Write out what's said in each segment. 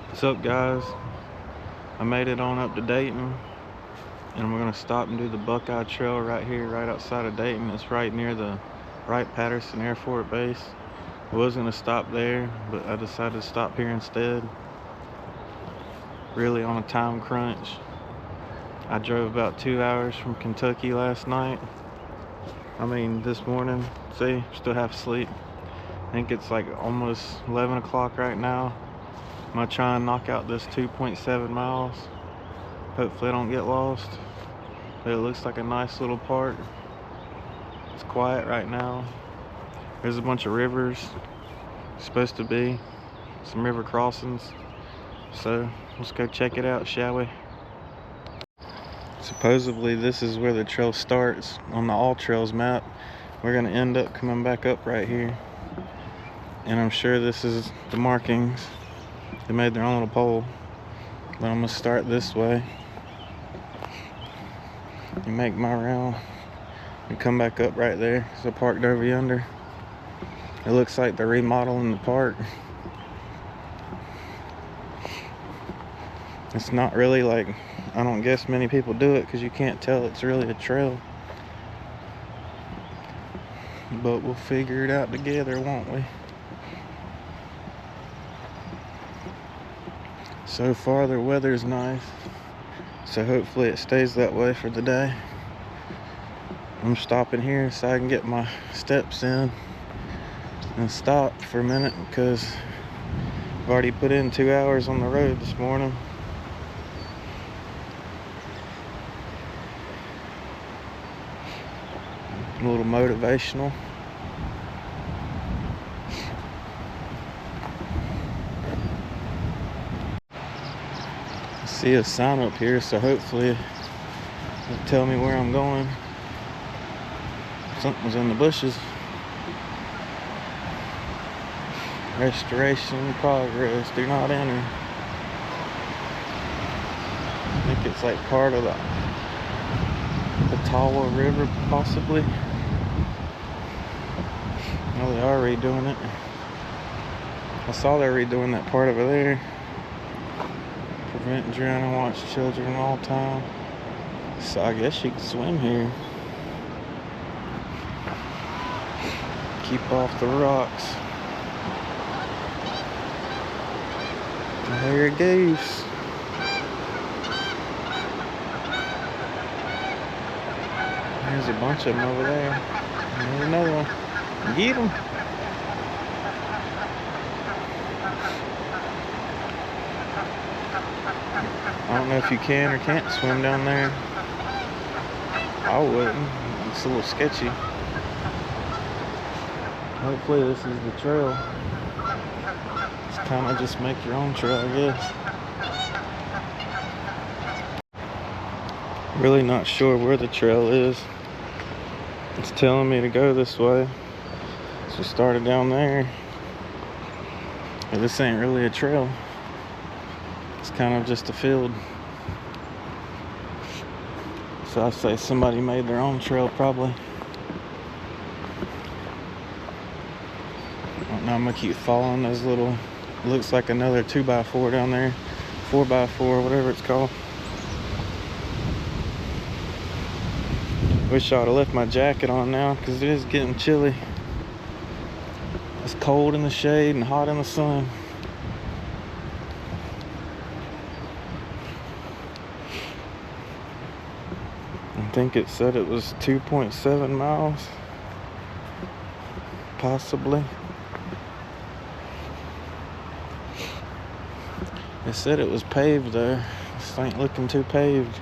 What's up, guys? I made it on up to Dayton, and we're gonna stop and do the Buckeye Trail right here, right outside of Dayton. It's right near the Wright-Patterson Air Force Base. I was gonna stop there, but I decided to stop here instead. Really on a time crunch. I drove about 2 hours from Kentucky last night. This morning. See, still half asleep. I think it's like almost 11 o'clock right now. I'm gonna try and knock out this 2.7 miles. Hopefully I don't get lost. But it looks like a nice little park. It's quiet right now. There's a bunch of rivers. Supposed to be some river crossings. So let's go check it out, shall we? Supposedly this is where the trail starts on the All Trails map. We're gonna end up coming back up right here. And I'm sure this is the markings. They made their own little pole. But I'm gonna start this way and make my round and come back up right there. So I parked over yonder. It looks like they're remodeling the park. It's not really like, I don't guess many people do it because you can't tell it's really a trail. But we'll figure it out together, won't we? So far the weather's nice, so hopefully it stays that way for the day. I'm stopping here so I can get my steps in and stop for a minute because I've already put in 2 hours on the road this morning. A little motivational. See a sign up here, so hopefully it'll tell me where I'm going. Something's in the bushes. Restoration progress, do not enter. I think it's like part of the Ottawa River, possibly. No, they are redoing it. I saw they're redoing that part over there. Prevent drowning, watch children all time. So I guess you can swim here. Keep off the rocks. There it goes. There's a bunch of them over there. There's another one. Get them. I don't know if you can or can't swim down there. I wouldn't. It's a little sketchy. Hopefully this is the trail. It's kind of just make your own trail, I guess. Really not sure where the trail is. It's telling me to go this way. So started down there. But this ain't really a trail. It's kind of just a field. So I say somebody made their own trail probably. I'm gonna keep following those little, looks like another 2x4 down there. 4x4, whatever it's called. Wish I would have left my jacket on now because it is getting chilly. It's cold in the shade and hot in the sun. I think it said it was 2.7 miles. Possibly. It said it was paved though. This ain't looking too paved.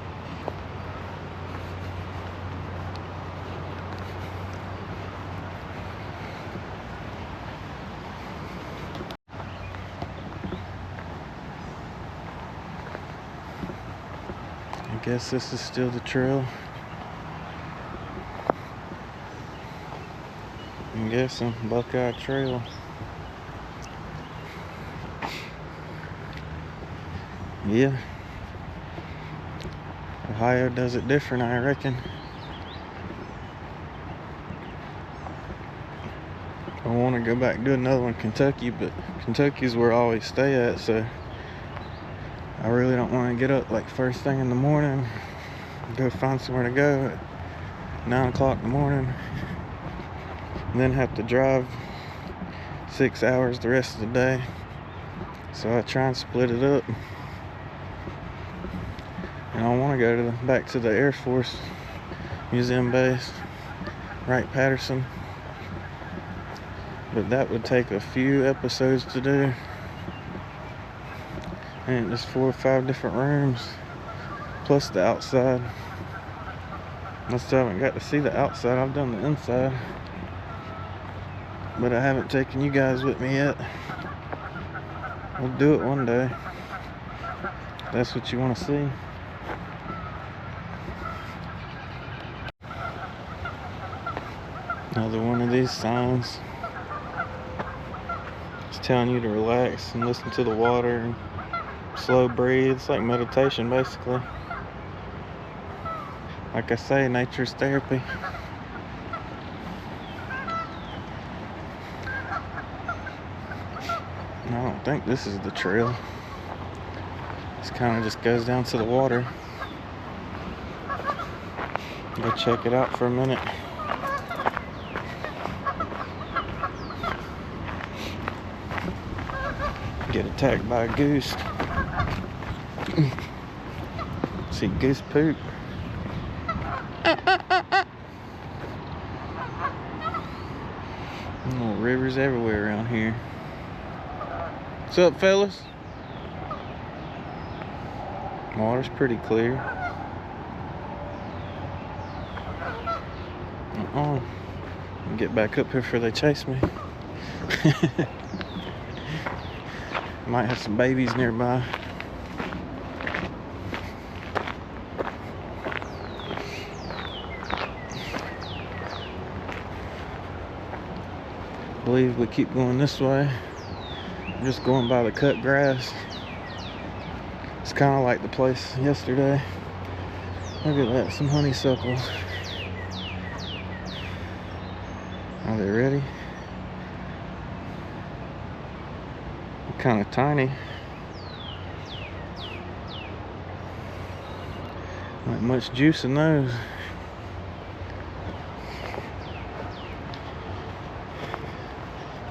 I guess this is still the trail. I'm guessing Buckeye Trail. Yeah. Ohio does it different, I reckon. I want to go back and do another one in Kentucky, but Kentucky's where I always stay at, so I really don't want to get up like first thing in the morning, go find somewhere to go at 9 o'clock in the morning, and then have to drive 6 hours the rest of the day. So I try and split it up. And I want to go back to the Air Force Museum base, Wright-Patterson. But that would take a few episodes to do. And there's 4 or 5 different rooms, plus the outside. I still haven't got to see the outside. I've done the inside, but I haven't taken you guys with me yet. We'll do it one day. If that's what you want to see. Another one of these signs. It's telling you to relax and listen to the water and slow breathe. It's like meditation, basically. Like I say, nature's therapy. I don't think this is the trail. This kind of just goes down to the water. Go check it out for a minute. Get attacked by a goose. See goose poop. Little rivers everywhere around here. What's up, fellas? Water's pretty clear. Get back up here before they chase me. Might have some babies nearby. I believe we keep going this way. I'm just going by the cut grass. It's kind of like the place yesterday. Look at that, some honeysuckles. Are they ready? They're kind of tiny. Not much juice in those.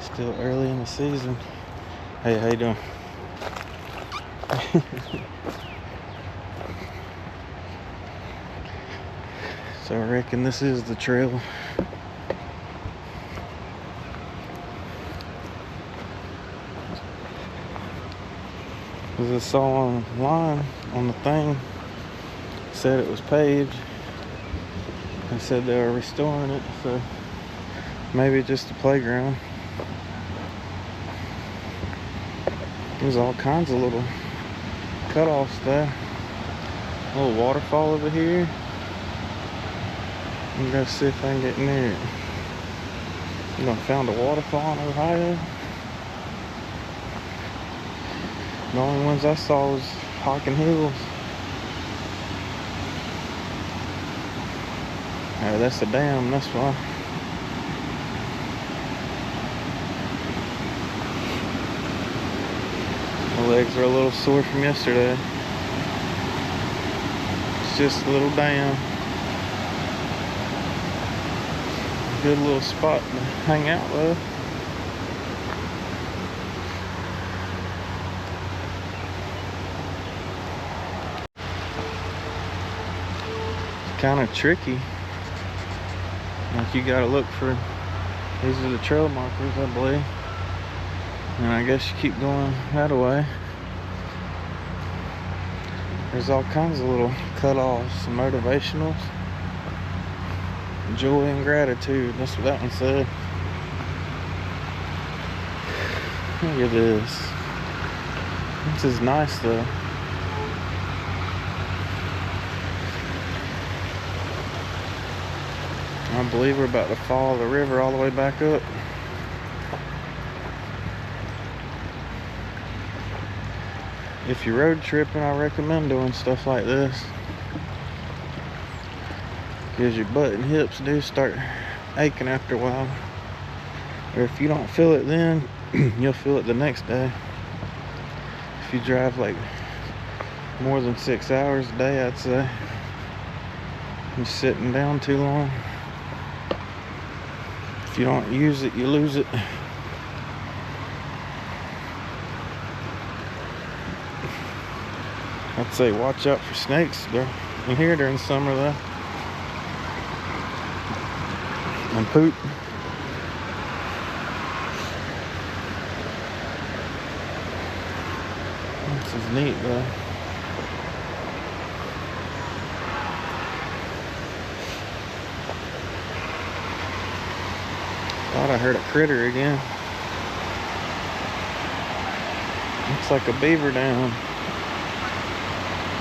Still early in the season. Hey, how you doing? So I reckon this is the trail. As I saw online on the thing, said it was paved. They said they were restoring it, so maybe just a playground. There's all kinds of little cut-offs there. A little waterfall over here. I'm gonna see if I can get near it. I found a waterfall in Ohio. The only ones I saw was Hocking Hills. Oh, that's a dam, that's why. My legs are a little sore from yesterday. It's just a little dam. Good little spot to hang out though. It's kind of tricky. Like you gotta look for, these are the trail markers, I believe. And I guess you keep going that way. There's all kinds of little cut-offs and motivationals. Joy and gratitude, that's what that one said. Look at this. This is nice though. I believe we're about to follow the river all the way back up. If you're road tripping, I recommend doing stuff like this. Because your butt and hips do start aching after a while. Or if you don't feel it then, you'll feel it the next day. If you drive like more than 6 hours a day, I'd say. You're sitting down too long. If you don't use it, you lose it. I'd say watch out for snakes in here during summer though. And poop. This is neat though. Thought I heard a critter again. Looks like a beaver down.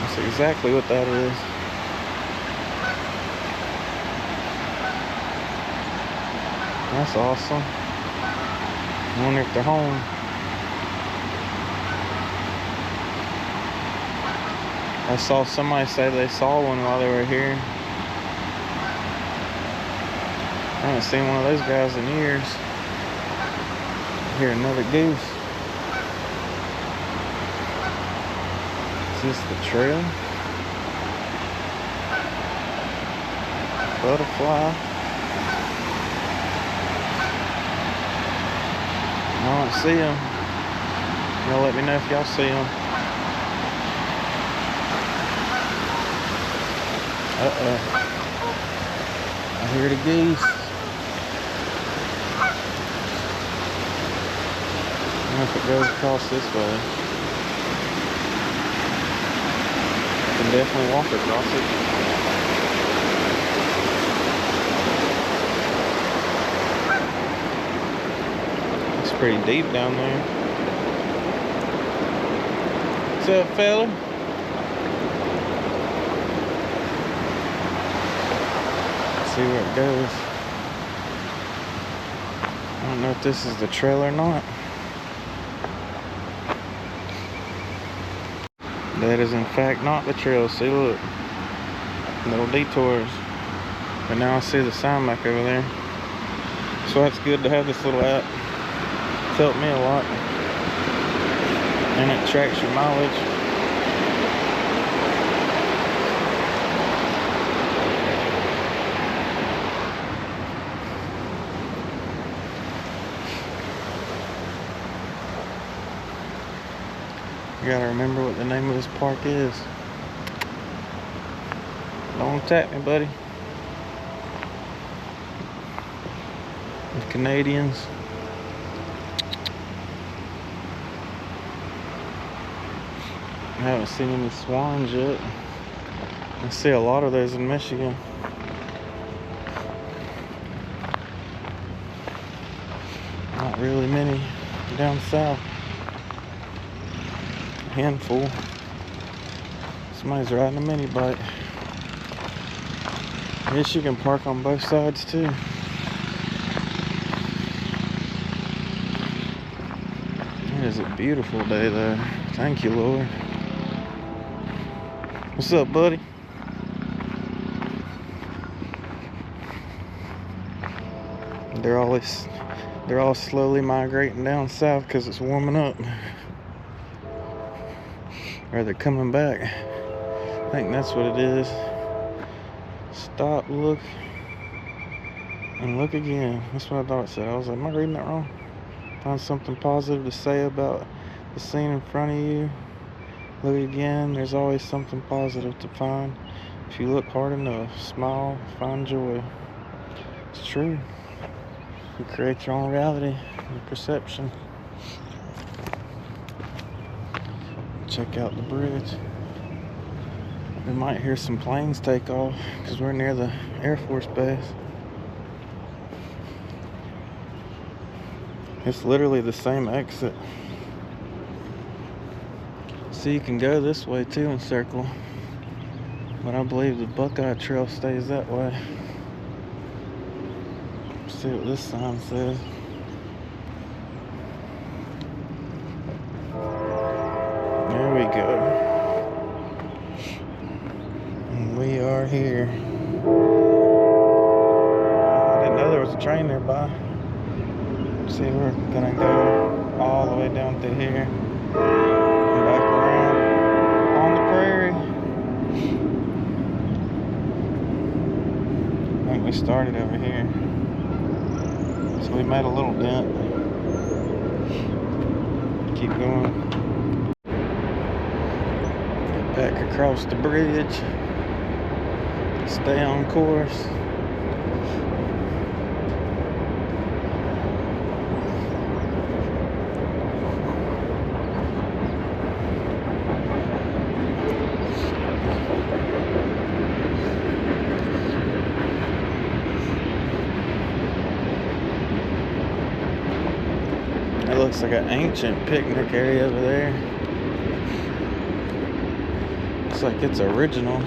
That's exactly what that is. That's awesome. I wonder if they're home. I saw somebody say they saw one while they were here. I haven't seen one of those guys in years. I hear another goose. Is this the trail? Butterfly. I don't see them. Y'all let me know if y'all see them. I hear the geese. I don't know if it goes across this way. I can definitely walk across it. It's pretty deep down there. What's up, fella? Let's see where it goes. I don't know if this is the trail or not. That is in fact not the trail. See, look, little detours. But now I see the sign back over there. So that's good to have this little app. It's helped me a lot. And it tracks your mileage. You gotta remember what the name of this park is. Don't attack me, buddy. The Canadians. I haven't seen any swans yet. I see a lot of those in Michigan. Not really many down south. Handful. Somebody's riding a mini bike. I guess you can park on both sides too. It is a beautiful day though. Thank you, Lord. What's up, buddy? They're all slowly migrating down south because it's warming up. Or they're coming back. I think that's what it is. Stop, look, and look again. That's what I thought it said. I was like, am I reading that wrong? Find something positive to say about the scene in front of you. Look again. There's always something positive to find. If you look hard enough, smile, find joy. It's true. You create your own reality, your perception. Check out the bridge. We might hear some planes take off because we're near the Air Force base. It's literally the same exit. So you can go this way too and circle. But I believe the Buckeye Trail stays that way. Let's see what this sign says. There we go. And we are here. I didn't know there was a train nearby. See, we're gonna go all the way down through here and back around on the prairie. started over here. So we made a little dent. Keep going. Get back across the bridge. Stay on course. It looks like an ancient picnic area over there. Looks like it's original.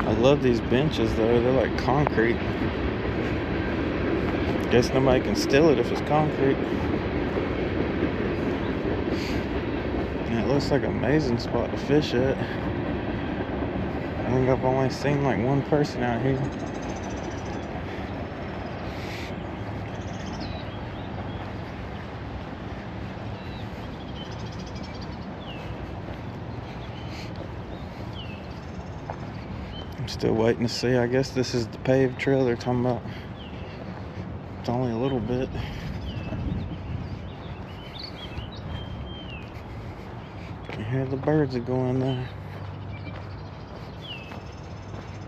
I love these benches though, they're like concrete. Guess nobody can steal it if it's concrete. And it looks like an amazing spot to fish at. I think I've only seen like one person out here. Still waiting to see. I guess this is the paved trail they're talking about. It's only a little bit. Can hear the birds are going there.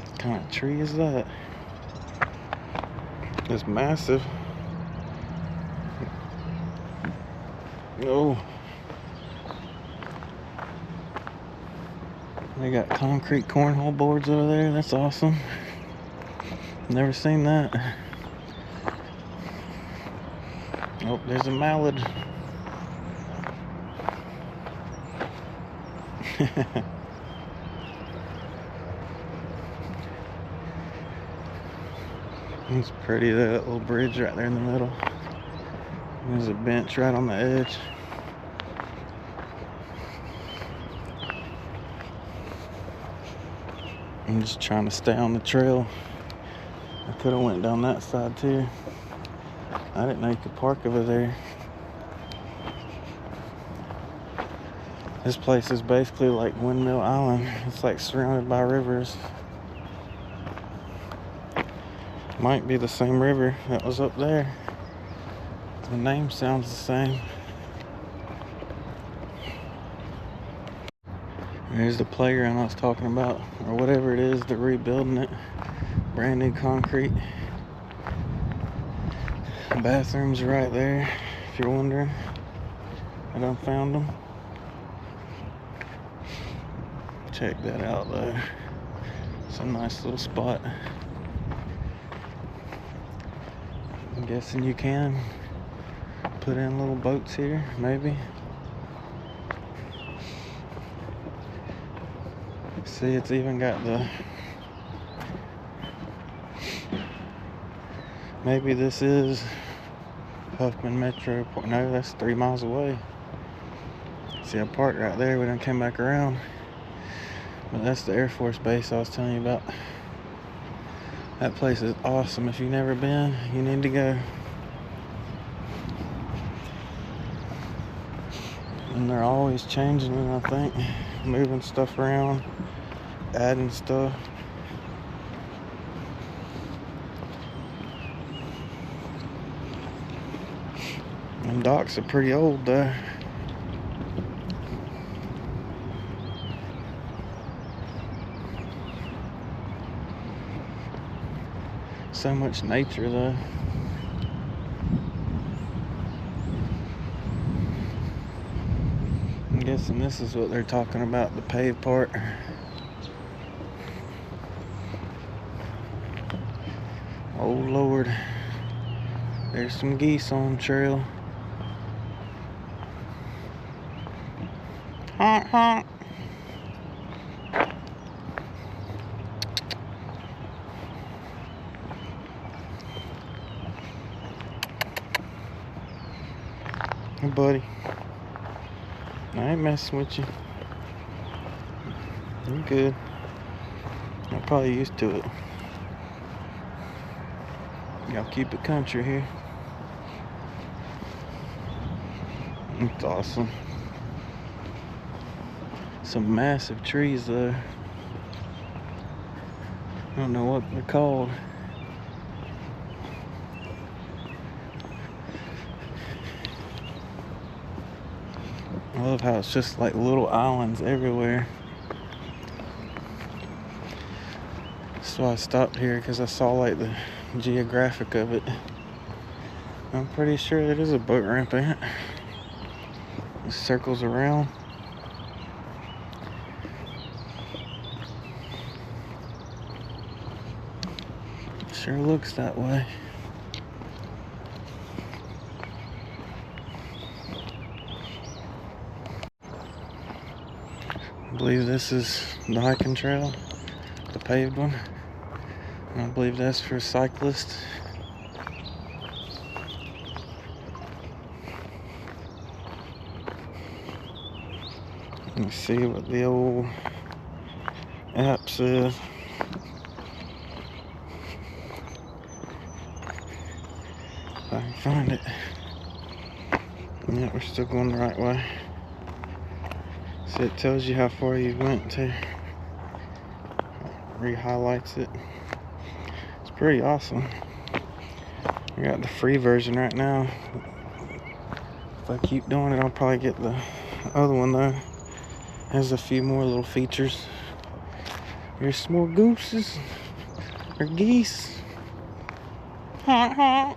What kind of tree is that? It's massive. Oh. They got concrete cornhole boards over there. That's awesome. Never seen that. Oh, there's a mallard. It's pretty, that little bridge right there in the middle. There's a bench right on the edge. I'm just trying to stay on the trail. I could have went down that side too. I didn't know you could park over there. This place is basically like Windmill Island. It's like surrounded by rivers. Might be the same river that was up there. The name sounds the same. There's the playground I was talking about, or whatever it is, they're rebuilding it. Brand new concrete. The bathrooms are right there, if you're wondering. I done found them. Check that out though. It's a nice little spot. I'm guessing you can put in little boats here, maybe. See, it's even got the... Maybe this is Huffman Metro. No, that's 3 miles away. See, I parked right there. We done came back around. But that's the Air Force base I was telling you about. That place is awesome. If you've never been, you need to go. And they're always changing it, I think. Moving stuff around, adding stuff. And docks are pretty old though. So much nature though. I'm guessing this is what they're talking about, the paved part. Oh Lord. There's some geese on the trail. Honk, honk. Hey, buddy. I ain't messing with you. I'm good. I'm probably used to it. Y'all keep it country here. It's awesome. Some massive trees though. don't know what they're called. I love how it's just like little islands everywhere. So I stopped here because I saw like the geographic of it. I'm pretty sure there is a boat ramp in it. It circles around. Sure looks that way. I believe this is the hiking trail, the paved one. And I believe that's for cyclists. Let me see what the old app says. If I can find it. Yeah, we're still going the right way. So it tells you how far you went to. Re-highlights it. It's pretty awesome. I got the free version right now. If I keep doing it, I'll probably get the other one though. Has a few more little features. Here's some more gooses or geese. Honk honk.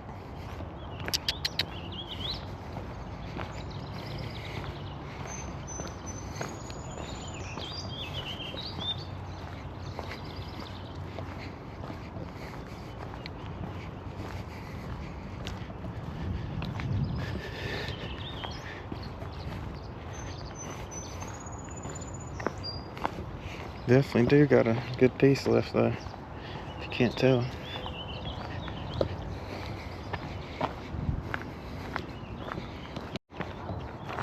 Definitely do got a good piece left though, if you can't tell.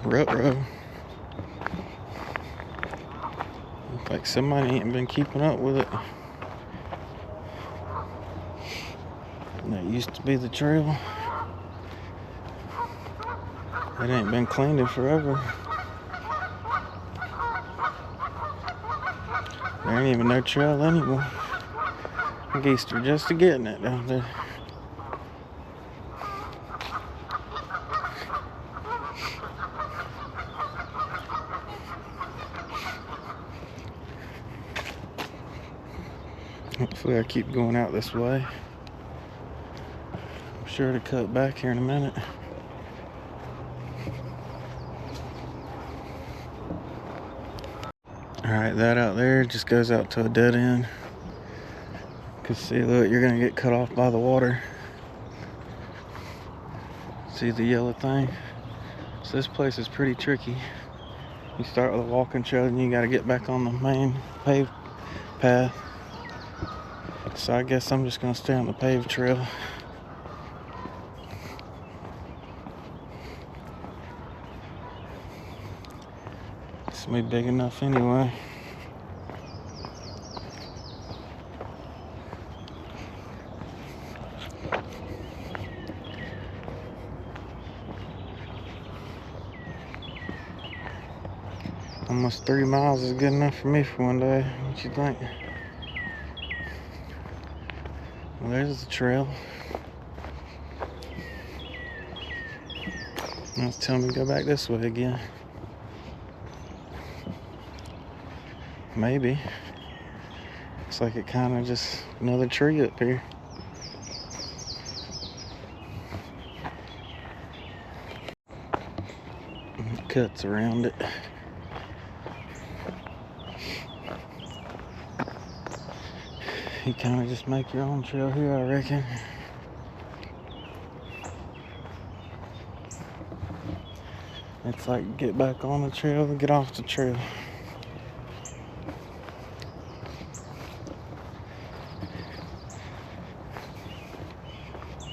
Ruh-roh. Looks like somebody ain't been keeping up with it. That used to be the trail. It ain't been cleaned in forever. There ain't even no trail anymore. I guess they're just getting it down there. Hopefully I keep going out this way. I'm sure to cut back here in a minute. Alright, that out there just goes out to a dead end. Cause see, look, you're gonna get cut off by the water. See the yellow thing? So this place is pretty tricky. You start with a walking trail and you gotta get back on the main paved path. So I guess I'm just gonna stay on the paved trail. It's gonna be big enough anyway. Almost 3 miles is good enough for me for one day. What you think? Well, there's the trail. Now it's telling me to go back this way again. Maybe. Looks like it kind of just another tree up here. It cuts around it. You kind of just make your own trail here, I reckon. It's like get back on the trail and get off the trail.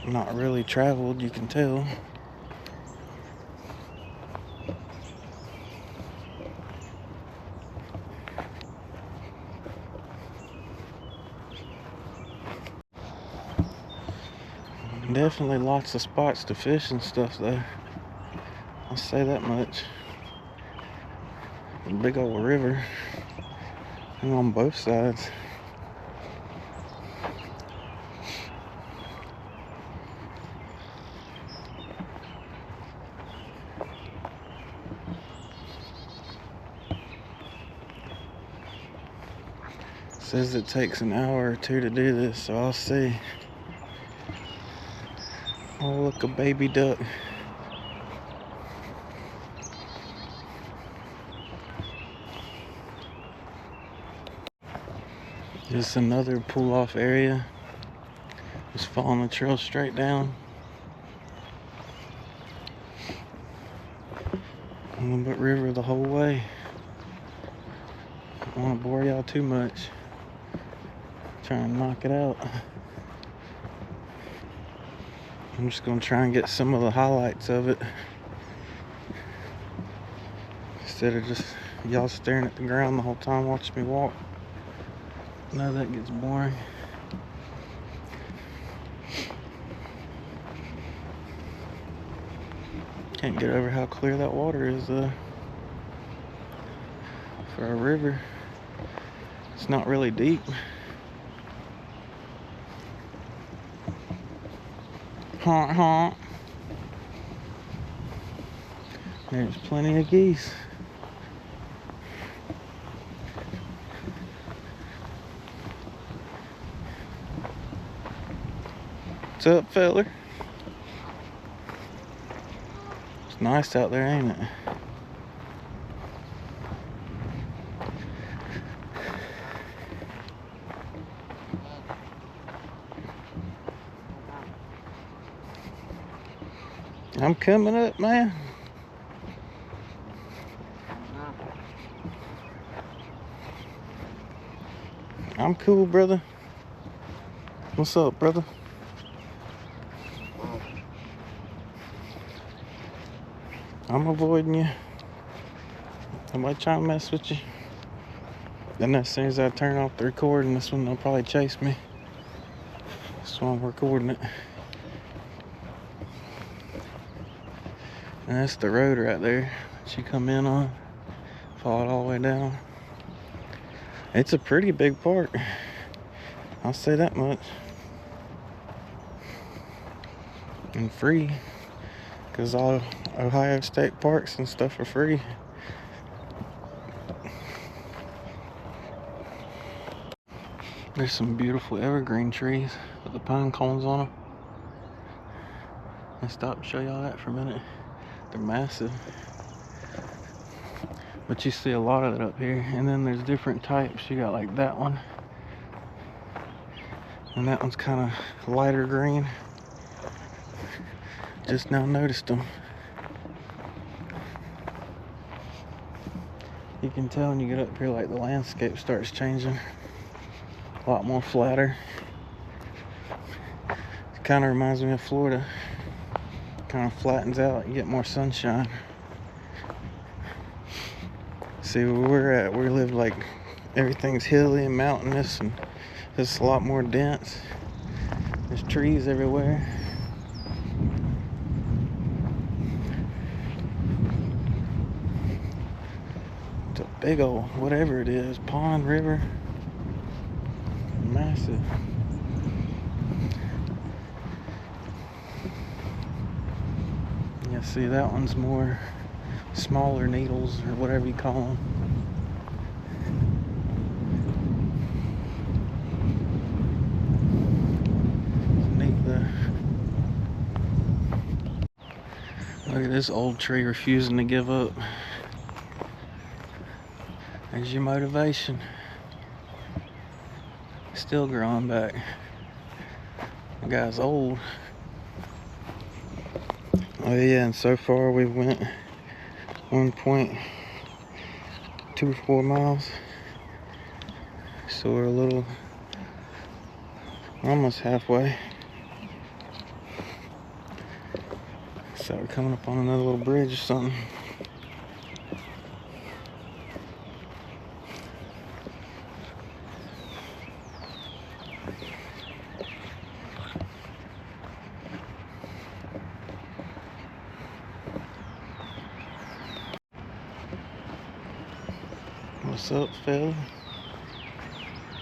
Not really traveled, you can tell. Definitely lots of spots to fish and stuff though. I'll say that much. A big old river. And on both sides. Says it takes an hour or two to do this, so I'll see. Oh, look, a baby duck. Just another pull-off area. Just following the trail straight down. Nothing but river the whole way. Don't want to bore y'all too much. Try and knock it out. I'm just gonna try and get some of the highlights of it instead of just y'all staring at the ground the whole time watching me walk. Now that gets boring. Can't get over how clear that water is for a river. It's not really deep. Honk honk. There's plenty of geese. What's up, feller? It's nice out there, ain't it? I'm coming up, man. I'm cool, brother. What's up, brother? I'm avoiding you. Nobody trying to mess with you. Then as soon as I turn off the recording, this one they'll probably chase me. That's why I'm recording it. And that's the road right there that you come in on. Follow it all the way down. It's a pretty big park. I'll say that much. And free. Because all Ohio state parks and stuff are free. There's some beautiful evergreen trees with the pine cones on them. I'll stop and show y'all that for a minute. They're massive. But you see a lot of it up here. And then there's different types. You got like that one. And that one's kind of lighter green. Just now noticed them. You can tell when you get up here, like the landscape starts changing. A lot more flatter. It kind of reminds me of Florida. Kind of flattens out. You get more sunshine. See where we're at, we live like everything's hilly and mountainous, and it's a lot more dense. There's trees everywhere. It's a big old, whatever it is, pond, river. Massive. Yeah, see, that one's more smaller needles, or whatever you call them. Look at this old tree refusing to give up. There's your motivation. Still growing back. The guy's old. Oh yeah, and so far we've went 1.24 miles. So we're almost halfway. So we're coming up on another little bridge or something. What's up, fella?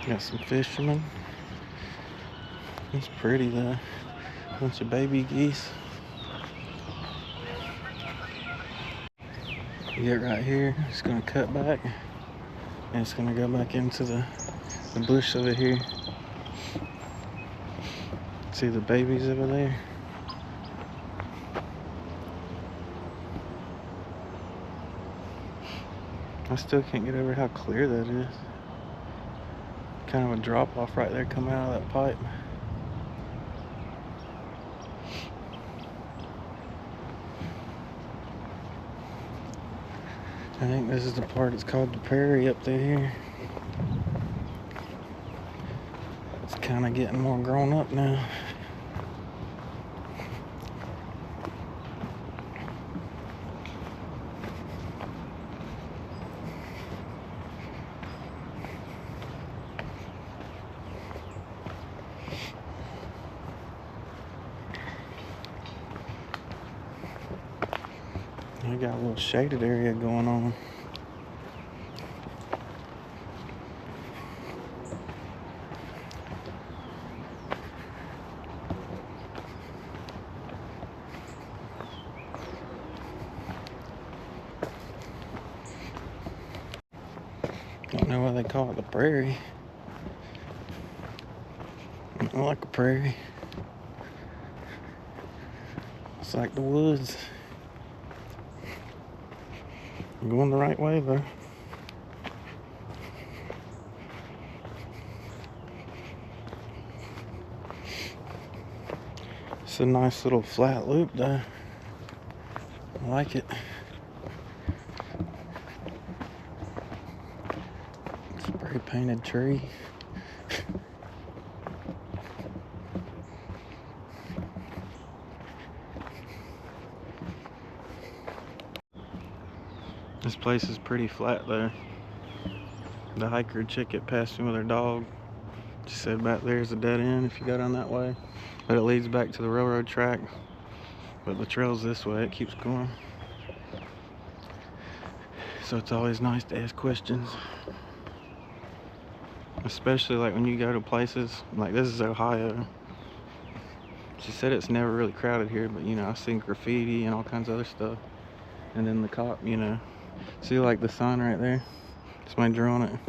Got some fishermen. It's pretty though. Bunch of baby geese. You get right here, it's gonna cut back and it's gonna go back into the the bush over here. See the babies over there? I still can't get over how clear that is. Kind of a drop off right there coming out of that pipe. I think this is the part that's called the prairie up through here. It's kind of getting more grown up now. I got a little shaded area going on. Don't know why they call it the prairie. I like a prairie. It's like the woods. I'm going the right way though. It's a nice little flat loop though. I like it. Spray painted tree. This place is pretty flat though. The hiker chick that passed me with her dog, she said back there's a dead end if you go down that way. But it leads back to the railroad track. But the trail's this way, it keeps going. So it's always nice to ask questions. Especially like when you go to places, like this is Ohio. She said it's never really crowded here, but you know, I've seen graffiti and all kinds of other stuff. And then the cop, you know, see like the sign right there? Somebody drew on it.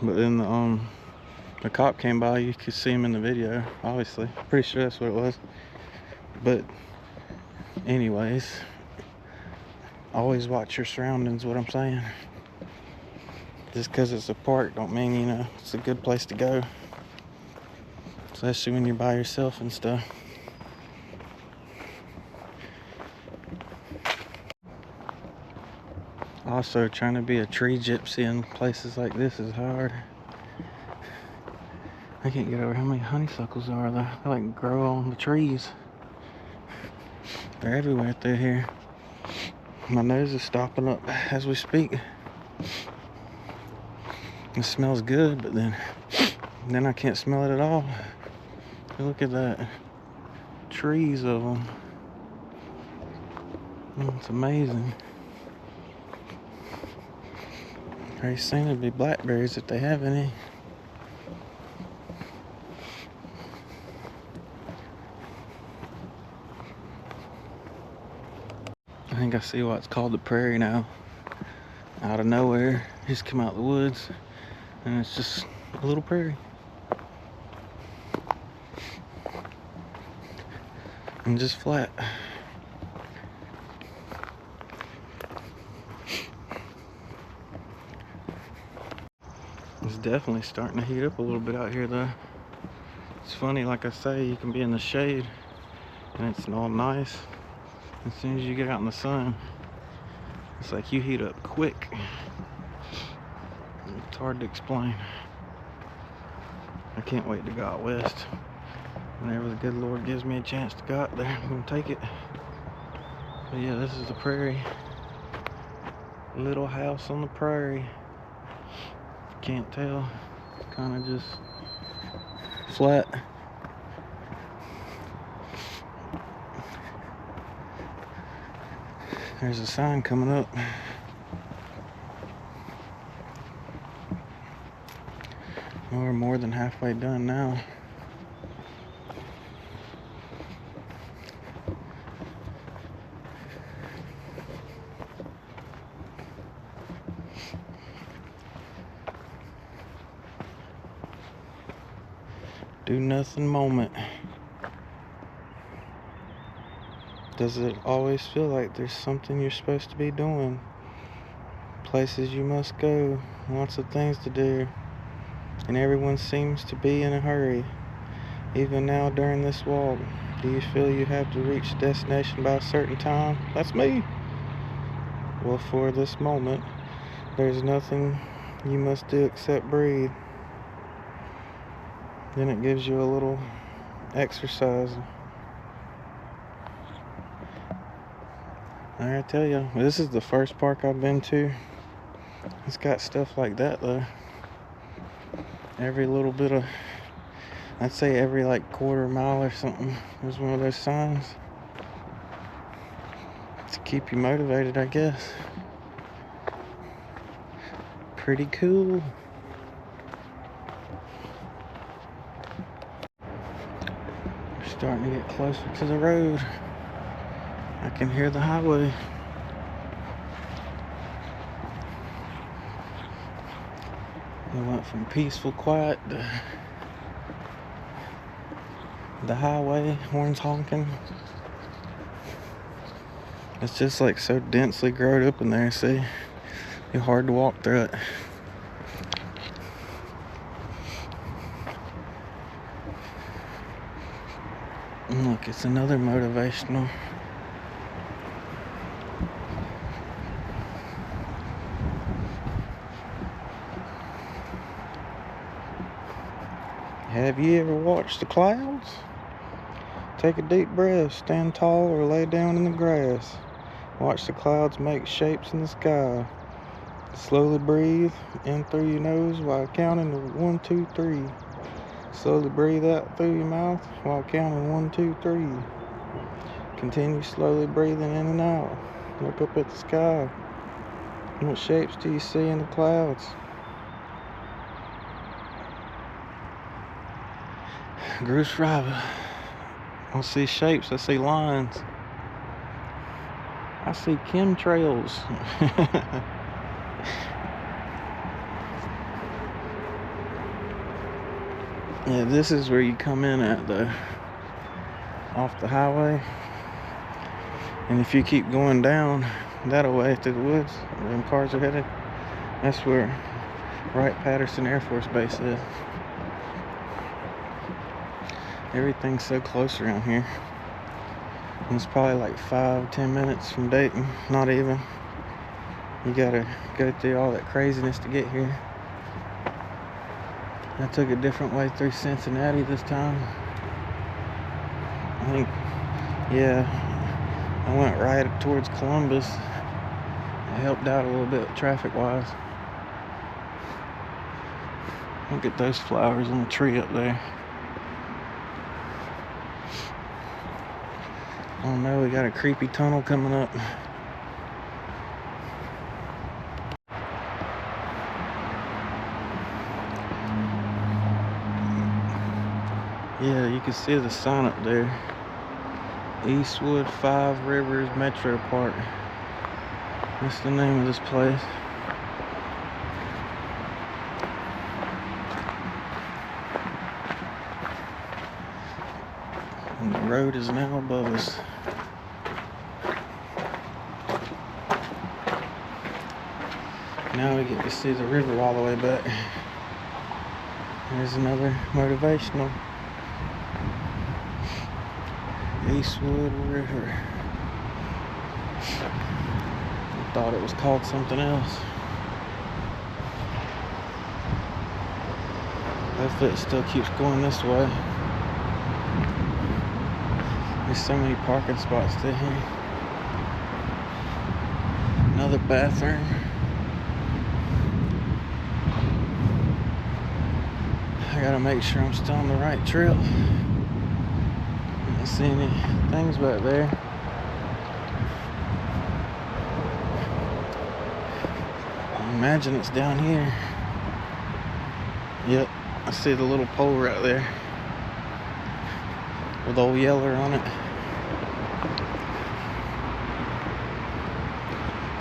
But then the cop came by, you could see him in the video, obviously. Pretty sure that's what it was. But anyways, always watch your surroundings, what I'm saying. Just because it's a park don't mean, you know, it's a good place to go. Especially when you're by yourself and stuff. Also, trying to be a tree gypsy in places like this is hard. I can't get over how many honeysuckles there are though. They like grow on the trees. They're everywhere through here. My nose is stopping up as we speak. It smells good, but then I can't smell it at all. Look at that. Trees of them. It's amazing. Very soon it'll be blackberries if they have any. I think I see why it's called the prairie now. Out of nowhere, just come out of the woods, and it's just a little prairie. And just flat. It's definitely starting to heat up a little bit out here though. It's funny, like I say, you can be in the shade and it's all nice. As soon as you get out in the sun, it's like you heat up quick. It's hard to explain. I can't wait to go out west. Whenever the good Lord gives me a chance to go out there, I'm gonna take it. But yeah, this is the prairie. Little house on the prairie. Can't tell. Kind of just flat. There's a sign coming up. We're more than halfway done now. do nothing moment. Does it always feel like there's something you're supposed to be doing? Places you must go, lots of things to do, and everyone seems to be in a hurry. Even now during this walk, do you feel you have to reach the destination by a certain time? That's me. Well, for this moment, there's nothing you must do except breathe. Then it gives you a little exercise. I tell you, this is the first park I've been to. It's got stuff like that though. Every little bit of, I'd say every like quarter mile or something, there's one of those signs to keep you motivated, I guess. Pretty cool. We're starting to get closer to the road. I can hear the highway. We went from peaceful quiet to the highway, horns honking. It's just like so densely grown up in there, see? It's hard to walk through it. And look, it's another motivational. Have you ever watched the clouds? Take a deep breath, stand tall or lay down in the grass. Watch the clouds make shapes in the sky. Slowly breathe in through your nose while counting to 1, 2, 3. Slowly breathe out through your mouth while counting 1, 2, 3. Continue slowly breathing in and out. Look up at the sky. What shapes do you see in the clouds? Groose River. I don't see shapes, I see lines. I see chemtrails. Yeah, this is where you come in at though. Off the highway. And if you keep going down that way through the woods, where them cars are headed, that's where Wright-Patterson Air Force Base is. Everything's so close around here. And it's probably like 5-10 minutes from Dayton, not even. You gotta go through all that craziness to get here. I took a different way through Cincinnati this time. I think, yeah, I went right towards Columbus. It helped out a little bit traffic-wise. Look at those flowers on the tree up there. Oh no, we got a creepy tunnel coming up. Yeah, you can see the sign up there. Eastwood 5 Rivers Metro Park. That's the name of this place. And the road is now above us. Now we get to see the river all the way back. There's another motivational. Eastwood River. I thought it was called something else. Hopefully it still keeps going this way. There's so many parking spots down here. Another bathroom. I gotta make sure I'm still on the right trail. I don't see any things back there. I imagine it's down here. Yep, I see the little pole right there with old Yeller on it.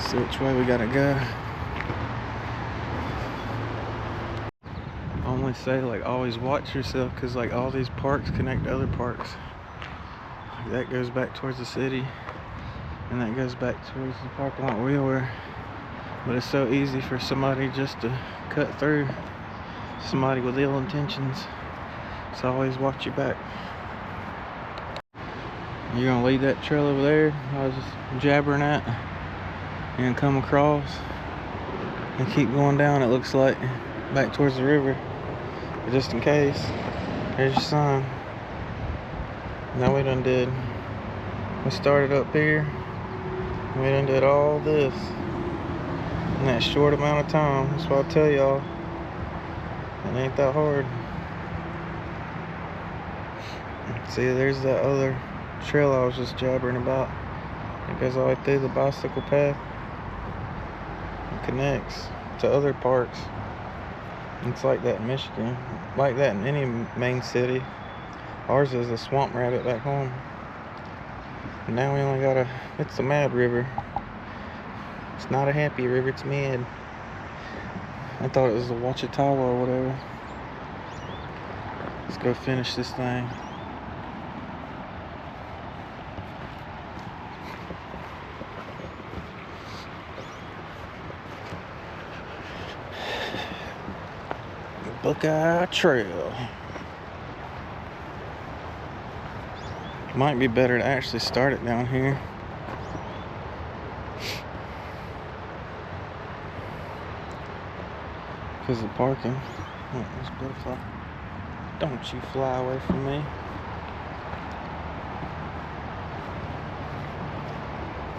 See which way we gotta go. Only say, like, always watch yourself, because like all these parks connect to other parks. Like, that goes back towards the city, and that goes back towards the parking lot we were. But it's so easy for somebody just to cut through, somebody with ill intentions. So always watch your back. You're gonna leave that trail over there I was just jabbering at, and come across and keep going down, it looks like, back towards the river. But just in case, there's your sign. Now we done did, we started up here, we done did all this in that short amount of time. That's what I tell y'all, it ain't that hard. See, there's that other trail I was just jabbering about. It goes all the way through the bicycle path. It connects to other parks. It's like that in Michigan, like that in any main city. Ours is a swamp rabbit back home. And now we only got it's a mad river. It's not a happy river, it's mad. I thought it was the Ouachita or whatever. Let's go finish this thing. Buckeye Trail. Might be better to actually start it down here. Because of parking. Oh, this butterfly. Don't you fly away from me.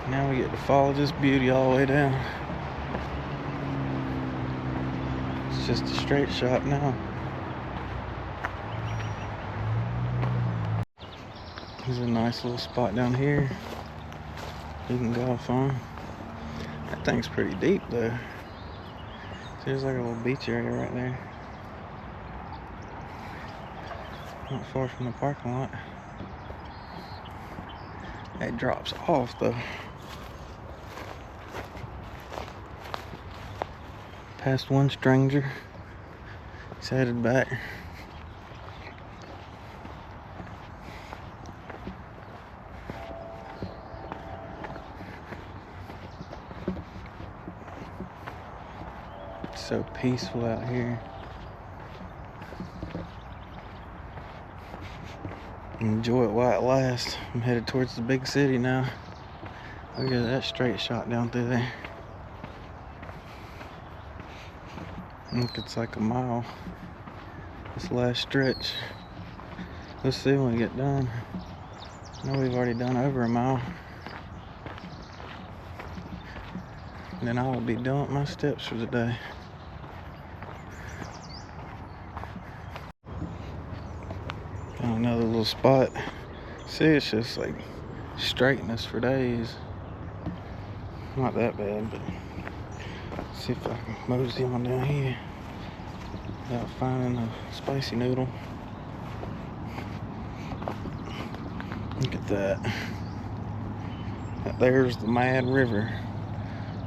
Now we get to follow this beauty all the way down. It's just a straight shot now. There's a nice little spot down here you can golf on. That thing's pretty deep though. There's like a little beach area right there. Not far from the parking lot. It drops off though. Past one stranger. He's headed back. It's so peaceful out here. Enjoy it while it lasts. I'm headed towards the big city now. Look at that straight shot down through there. Look, it's like a mile. This last stretch. Let's see when we get done. I know we've already done over a mile. And then I will be done with my steps for the day. Found another little spot. See, it's just like straightness for days. Not that bad, but see if I can mosey on down here without finding a spicy noodle. Look at that. There's the Mad River.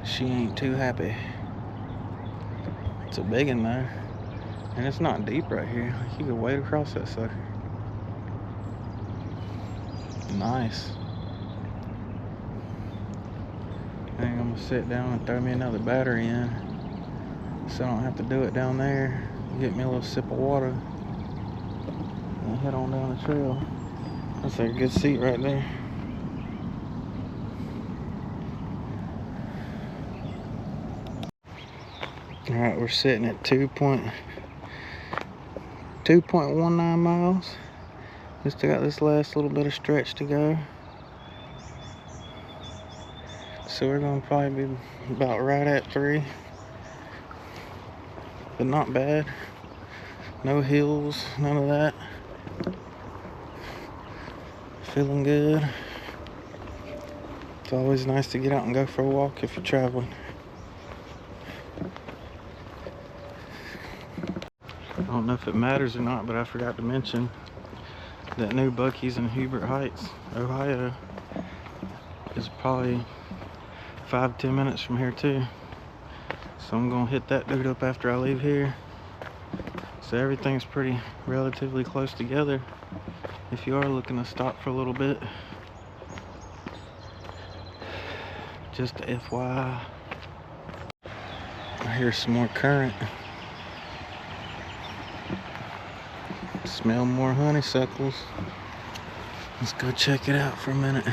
She ain't too happy. It's a big one though. And it's not deep right here. You can wade across that sucker. Nice. I think I'm gonna sit down and throw me another battery in so I don't have to do it down there. Get me a little sip of water and head on down the trail. That's a good seat right there. Alright, we're sitting at 2.19 miles. We still got this last little bit of stretch to go. So we're gonna probably be about right at 3. But not bad. No hills, none of that. Feeling good. It's always nice to get out and go for a walk if you're traveling. I don't know if it matters or not, but I forgot to mention that new Buc-ee's in Hubert Heights, Ohio, is probably 5-10 minutes from here too. So I'm gonna hit that dude up after I leave here. So everything's pretty relatively close together if you are looking to stop for a little bit. Just FYI. I hear some more current. Smell more honeysuckles. Let's go check it out for a minute.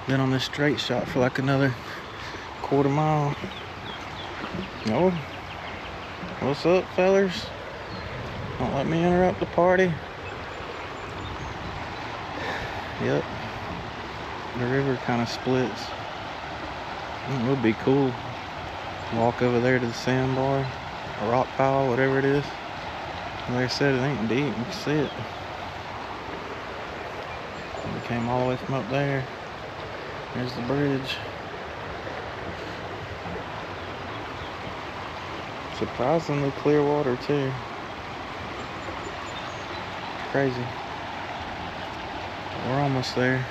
Been on this straight shot for like another quarter mile. Oh, what's up, fellers? Don't let me interrupt the party. Yep, the river kind of splits. It would be cool. Walk over there to the sandbar, a rock pile, whatever it is. Like I said, it ain't deep. You can see it. We came all the way from up there. There's the bridge. Surprisingly clear water too. Crazy. We're almost there.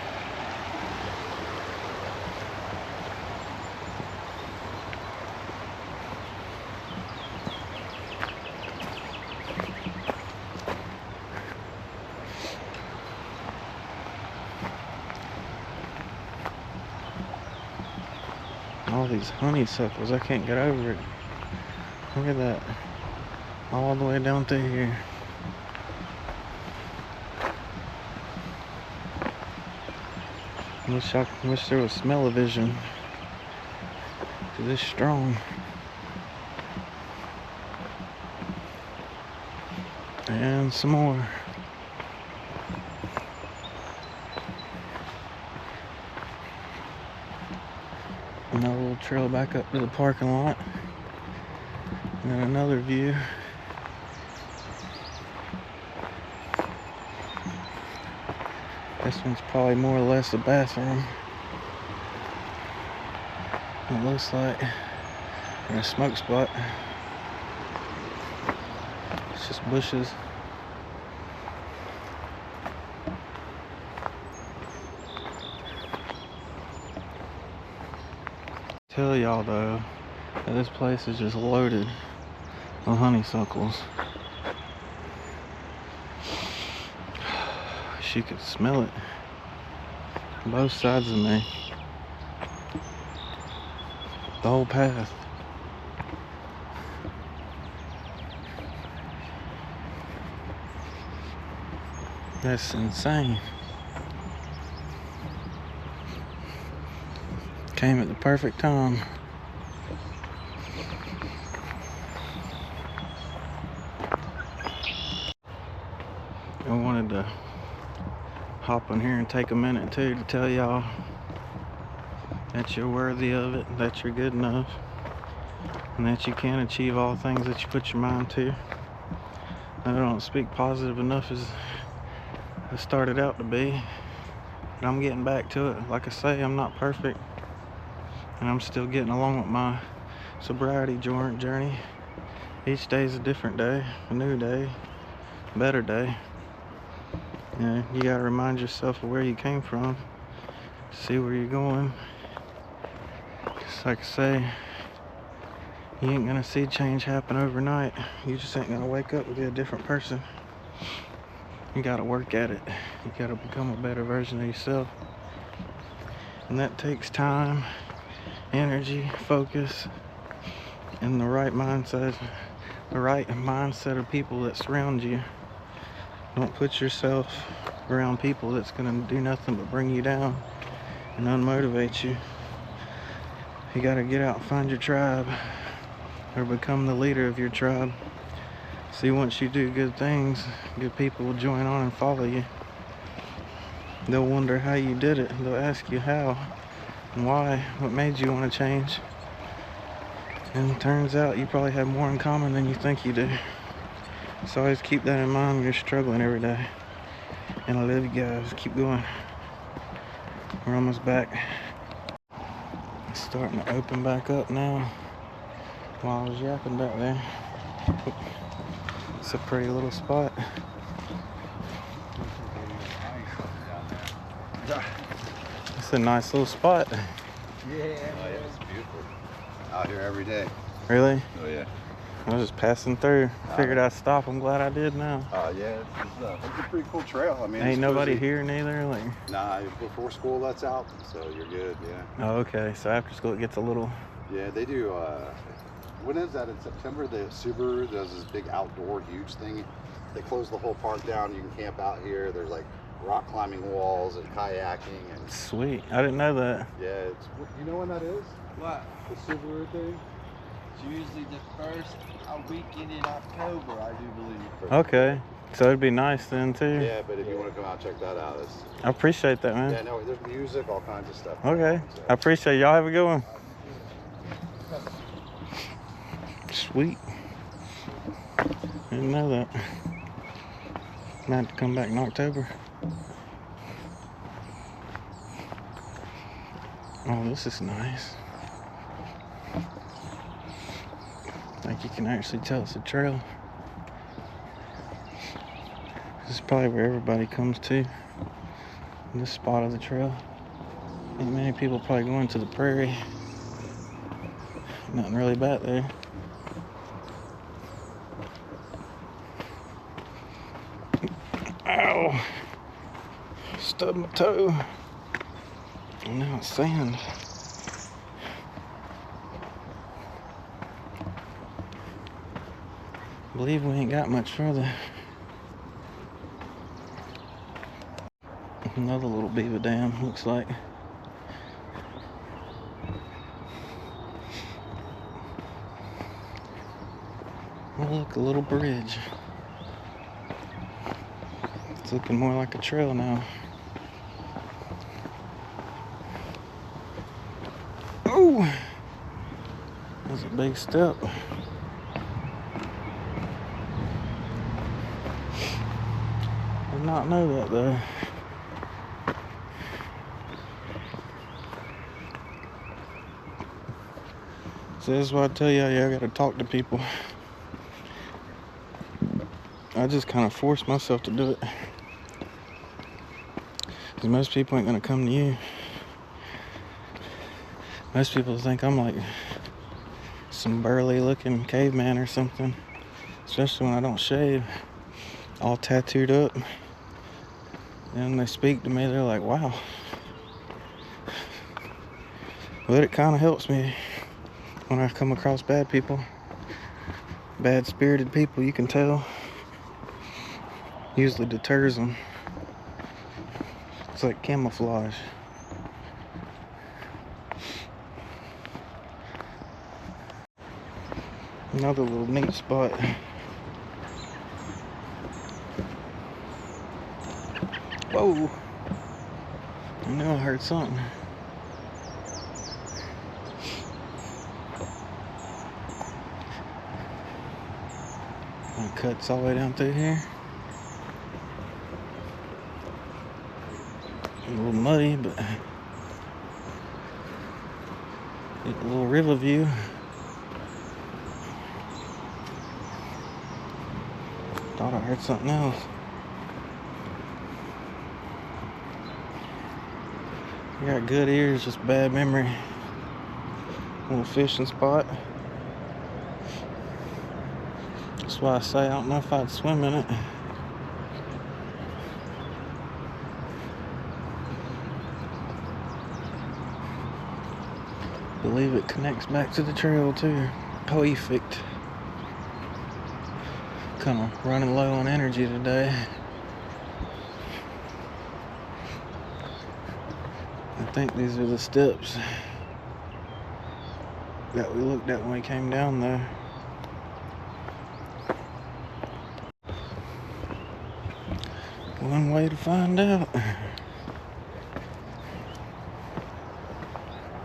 All these honeysuckles, I can't get over it. Look at that. All the way down through here. Wish there was smell-o-vision. Cause it's strong. And some more. Another little trail back up to the parking lot. And then another view. This one's probably more or less a bathroom. It looks like, or a smoke spot. It's just bushes. Tell y'all though, that this place is just loaded with honeysuckles. She could smell it. Both sides of me. The whole path. That's insane. Came at the perfect time. I wanted to hop on here and take a minute too to tell y'all that you're worthy of it, that you're good enough, and that you can achieve all things that you put your mind to. I don't speak positive enough as I started out to be, but I'm getting back to it. Like I say, I'm not perfect, and I'm still getting along with my sobriety journey. Each day is a different day, a new day, a better day. You know, you gotta remind yourself of where you came from, see where you're going. Just like I say, you ain't gonna see change happen overnight. You just ain't gonna wake up and be a different person. You gotta work at it. You gotta become a better version of yourself. And that takes time, energy, focus, and the right mindset of people that surround you. Don't put yourself around people that's gonna do nothing but bring you down and unmotivate you. You gotta get out and find your tribe, or become the leader of your tribe. See, once you do good things, good people will join on and follow you. They'll wonder how you did it. They'll ask you how and why, what made you want to change. And it turns out you probably have more in common than you think you do. So always keep that in mind when you're struggling every day. And I love you guys. Keep going. We're almost back. It's starting to open back up now. While I was yapping back there. It's a pretty little spot. It's a nice little spot. Yeah, it's beautiful. Out here every day. Really? Oh yeah. I was just passing through. Figured I'd stop. I'm glad I did now. Yeah, it's a pretty cool trail. I mean, ain't nobody here neither. Like, nah, before school lets out, so you're good. Yeah. Oh, okay. So after school it gets a little. Yeah, they do. When is that? In September, the Subaru does this big outdoor huge thing. They close the whole park down. You can camp out here. There's like rock climbing walls and kayaking and. Sweet. I didn't know that. Yeah, it's. You know when that is? What? The Subaru thing. It's usually the first weekend in October, I do believe. Okay. So it'd be nice then too. Yeah, but if you want to come out and check that out, I appreciate that, man. Yeah, no, there's music, all kinds of stuff. Okay. So. I appreciate y'all. Have a good one. Sweet. Didn't know that. Might have to come back in October. Oh, this is nice. Like you can actually tell it's a trail. This is probably where everybody comes to. This spot of the trail. Ain't many people probably going to the prairie. Nothing really back there. Ow! Stubbed my toe. And now it's sand. I believe we ain't got much further. Another little beaver dam, looks like. Oh, look, a little bridge. It's looking more like a trail now. Oh! That's a big step. Did not know that though. So this is why I tell you, I gotta talk to people. I just kind of force myself to do it. Because most people ain't gonna come to you. Most people think I'm like some burly looking caveman or something. Especially when I don't shave. All tattooed up. And they speak to me, they're like, wow. But it kind of helps me when I come across bad people. Bad spirited people, you can tell. Usually deters them. It's like camouflage. Another little neat spot. Whoa! I knew I heard something. It cuts all the way down through here. A little muddy, but get a little river view. Thought I heard something else. I got good ears, just bad memory. Little fishing spot. That's why I say I don't know if I'd swim in it. Believe it connects back to the trail too. Perfect. Kind of running low on energy today. I think these are the steps that we looked at when we came down there. One way to find out.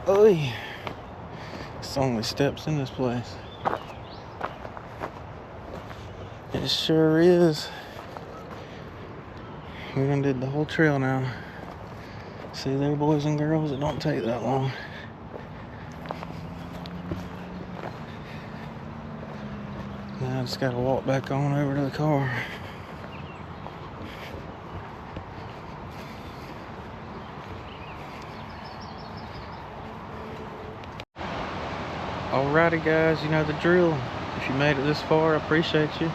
Oy! It's only steps in this place. It sure is. We done did the whole trail now. See there, boys and girls, it don't take that long. Now I just gotta walk back on over to the car. Alrighty guys, you know the drill. If you made it this far, I appreciate you.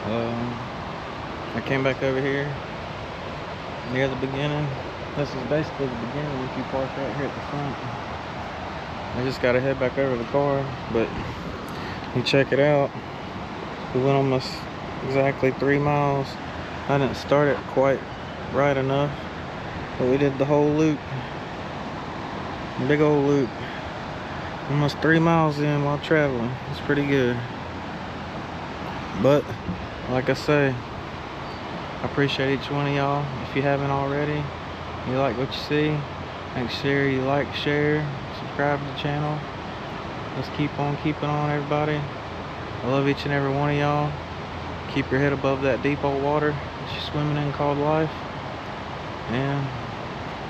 I came back over here near the beginning. This is basically the beginning if you park right here at the front. I just gotta head back over the car, but you check it out. We went almost exactly 3 miles. I didn't start it quite right enough, but we did the whole loop. Big old loop. Almost 3 miles in while traveling. It's pretty good. But like I say, I appreciate each one of y'all. If you haven't already, you like what you see, make sure you like, share, subscribe to the channel. Let's keep on keeping on, everybody. I love each and every one of y'all. Keep your head above that deep old water that you're swimming in called life. And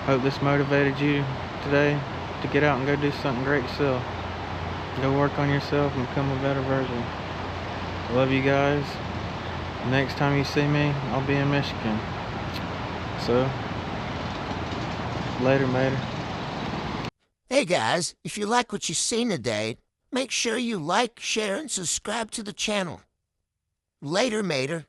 hope this motivated you today to get out and go do something great yourself. Go work on yourself and become a better version. I love you guys. Next time you see me, I'll be in Michigan. So, later, mater. Hey guys, if you like what you've seen today, make sure you like, share, and subscribe to the channel. Later, mater.